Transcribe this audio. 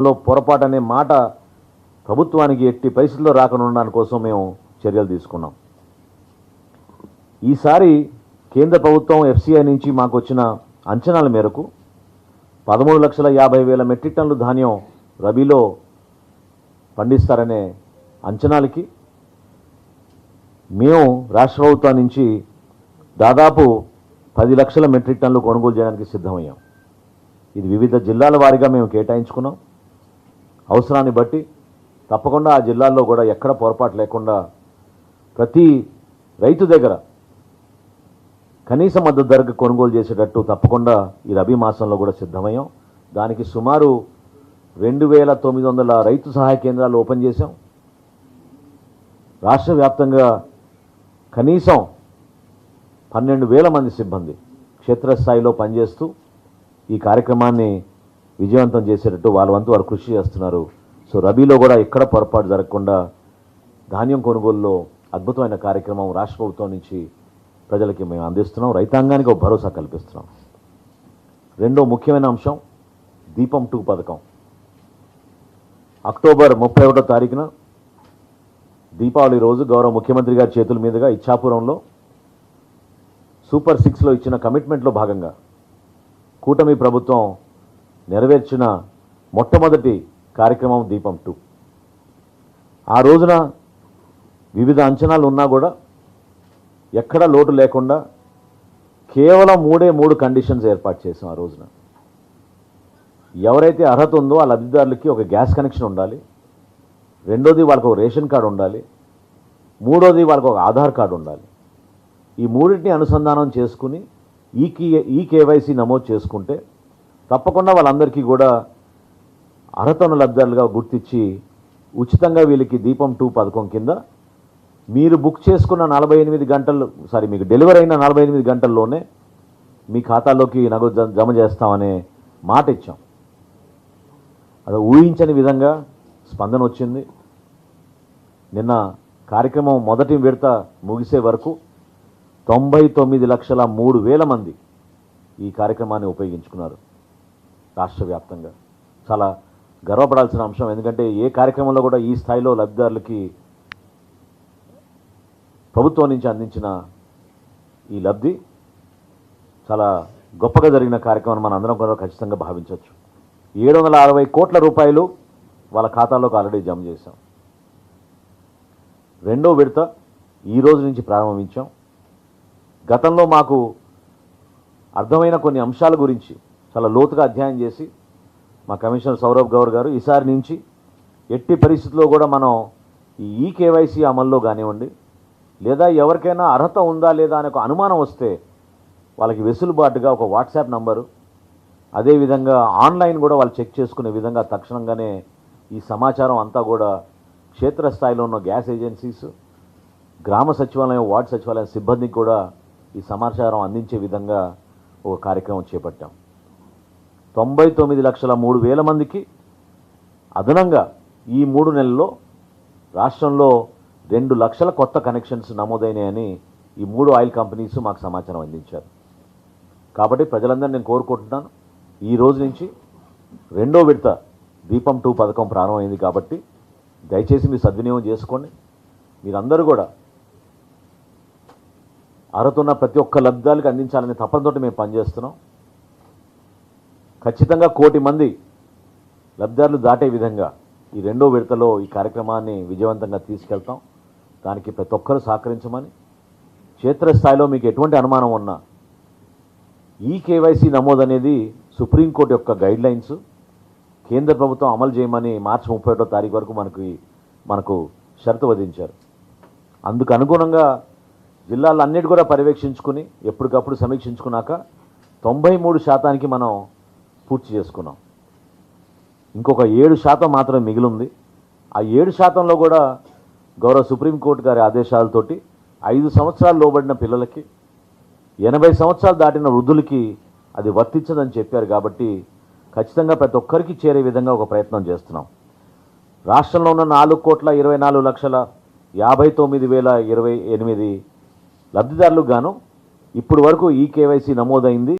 లో పొరపాటు అనే మాట ప్రభుత్వానికి ఎట్టి పరిస్థితుల్లో రాకుండా ఉండడానికి కోసం మేము చర్యలు తీసుకున్నాం. ఈసారి కేంద్ర ప్రభుత్వం ఎఫ్సిఐ నుంచి మాకు వచ్చిన అంచనాల మేరకు 13,50,000 మెట్రిక్ టన్నుల ధాన్యం రబీలో పండిస్తారనే అంచనాలకి మేము రాష్ట్ర ప్రభుత్వం నుంచి దాదాపు 10 లక్షల మెట్రిక్ టన్నులు కొనుగోలు చేయడానికి సిద్ధమయ్యాం. ఇది వివిధ జిల్లాల వారీగా మేము కేటాయించుకున్నాం. అవసరాన్ని బట్టి తప్పకుండా ఆ జిల్లాల్లో కూడా ఎక్కడ పొరపాటు లేకుండా ప్రతి రైతు దగ్గర కనీస మద్దతు ధరకు కొనుగోలు చేసేటట్టు తప్పకుండా ఈ రబీ మాసంలో కూడా సిద్ధమయ్యాం. దానికి సుమారు 2,900 రైతు సహాయ కేంద్రాలు ఓపెన్ చేశాం. రాష్ట్ర వ్యాప్తంగా కనీసం 12,000 మంది సిబ్బంది క్షేత్రస్థాయిలో పనిచేస్తూ ఈ కార్యక్రమాన్ని విజయవంతం చేసేటట్టు వాళ్ళ వంతు వారు కృషి చేస్తున్నారు. సో రబీలో కూడా ఎక్కడ పొరపాటు జరగకుండా ధాన్యం కొనుగోలులో అద్భుతమైన కార్యక్రమం రాష్ట్ర ప్రభుత్వం నుంచి ప్రజలకి మేము అందిస్తున్నాం. రైతాంగానికి ఒక భరోసా కల్పిస్తున్నాం. రెండో ముఖ్యమైన అంశం దీపం 2 పథకం. అక్టోబర్ 31వ తారీఖున దీపావళి రోజు గౌరవ ముఖ్యమంత్రి గారి చేతుల మీదుగా ఇచ్చాపురంలో సూపర్ 6లో ఇచ్చిన కమిట్మెంట్లో భాగంగా కూటమి ప్రభుత్వం నెరవేర్చిన మొట్టమొదటి కార్యక్రమం దీపం 2. ఆ రోజున వివిధ అంచనాలు ఉన్నా కూడా ఎక్కడ లోటు లేకుండా కేవలం 3 కండిషన్స్ ఏర్పాటు చేసాం. ఆ రోజున ఎవరైతే అర్హత ఉందో ఆ లబ్ధిదారులకి ఒక గ్యాస్ కనెక్షన్ ఉండాలి, రెండోది వాళ్ళకు ఒక రేషన్ కార్డు ఉండాలి, మూడోది వాళ్ళకు ఒక ఆధార్ కార్డు ఉండాలి. ఈ మూడింటిని అనుసంధానం చేసుకుని ఈ కేవైసీ నమోదు చేసుకుంటే తప్పకుండా వాళ్ళందరికీ కూడా అర్హత ఉన్న లబ్ధిదారులుగా గుర్తించి ఉచితంగా వీళ్ళకి దీపం 2 పథకం కింద మీరు బుక్ చేసుకున్న 48 గంటలు మీకు డెలివరీ అయిన 48 గంటల్లోనే మీ ఖాతాలోకి నగదు జమ చేస్తామనే మాట ఇచ్చాం. అది ఊహించని విధంగా స్పందన వచ్చింది. నిన్న కార్యక్రమం మొదటి విడత ముగిసే వరకు 99,03,000 మంది ఈ కార్యక్రమాన్ని ఉపయోగించుకున్నారు రాష్ట్ర వ్యాప్తంగా. చాలా గర్వపడాల్సిన అంశం. ఎందుకంటే ఏ కార్యక్రమంలో కూడా ఈ స్థాయిలో లబ్ధిదారులకి ప్రభుత్వం నుంచి అందించిన ఈ లబ్ధి చాలా గొప్పగా జరిగిన కార్యక్రమం మన అందరం కూడా ఖచ్చితంగా భావించవచ్చు. 760 కోట్ల రూపాయలు వాళ్ళ ఖాతాలోకి ఆల్రెడీ జమ చేశాం. రెండో విడత ఈ రోజు నుంచి ప్రారంభించాం. గతంలో మాకు అర్థమైన కొన్ని అంశాల గురించి చాలా లోతుగా అధ్యయనం చేసి మా కమిషనర్ సౌరభ్ గౌర్ గారు ఈసారి నుంచి ఎట్టి పరిస్థితుల్లో కూడా మనం ఈ కేవైసీ అమల్లో కానివ్వండి, లేదా ఎవరికైనా అర్హత ఉందా లేదా అనే ఒక అనుమానం వస్తే వాళ్ళకి వెసులుబాటుగా ఒక వాట్సాప్ నంబరు, అదేవిధంగా ఆన్లైన్ కూడా వాళ్ళు చెక్ చేసుకునే విధంగా తక్షణంగానే ఈ సమాచారం అంతా కూడా క్షేత్రస్థాయిలో ఉన్న గ్యాస్ ఏజెన్సీస్, గ్రామ సచివాలయం, వార్డు సచివాలయం సిబ్బందికి కూడా ఈ సమాచారం అందించే విధంగా ఒక కార్యక్రమం చేపట్టాం. 99,03,000 మందికి అదనంగా ఈ 3 నెలల్లో రాష్ట్రంలో 2 లక్షల కొత్త కనెక్షన్స్ నమోదైనాయని ఈ 3 ఆయిల్ కంపెనీస్ మాకు సమాచారం అందించారు. కాబట్టి ప్రజలందరూ నేను కోరుకుంటున్నాను, ఈ రోజు నుంచి రెండో విడత దీపం 2 పథకం ప్రారంభమైంది కాబట్టి దయచేసి మీరు సద్వినియోగం చేసుకోండి. మీరందరూ కూడా అర్హత ఉన్న ప్రతి ఒక్క లబ్ధిదారులకు అందించాలని తపనతోటి మేము పనిచేస్తున్నాం. ఖచ్చితంగా 1 కోటి మంది లబ్ధిదారులు దాటే విధంగా ఈ రెండో విడతలో ఈ కార్యక్రమాన్ని విజయవంతంగా తీసుకెళ్తాం. దానికి ప్రతి ఒక్కరూ సహకరించమని, క్షేత్రస్థాయిలో మీకు ఎటువంటి అనుమానం ఉన్నా ఈ కేవైసీ నమోదు అనేది సుప్రీంకోర్టు యొక్క గైడ్లైన్స్, కేంద్ర ప్రభుత్వం అమలు చేయమని మార్చి 31వ తారీఖు వరకు మనకు షరతు విధించారు. అందుకు అనుగుణంగా జిల్లాలన్నిటి కూడా పర్యవేక్షించుకుని ఎప్పటికప్పుడు సమీక్షించుకున్నాక 93% మనం పూర్తి చేసుకున్నాం. ఇంకొక 7% మాత్రం మిగిలింది. ఆ 7%లో కూడా గౌరవ సుప్రీంకోర్టు గారి ఆదేశాలతోటి 5 సంవత్సరాలు లోబడిన పిల్లలకి, 80 సంవత్సరాలు దాటిన వృద్ధులకి అది వర్తించదని చెప్పారు. కాబట్టి ఖచ్చితంగా ప్రతి ఒక్కరికి చేరే విధంగా ఒక ప్రయత్నం చేస్తున్నాం. రాష్ట్రంలో ఉన్న 4,24,59,028 లబ్ధిదారులకు గాను ఇప్పుడు వరకు ఈ కేవైసీ నమోదైంది.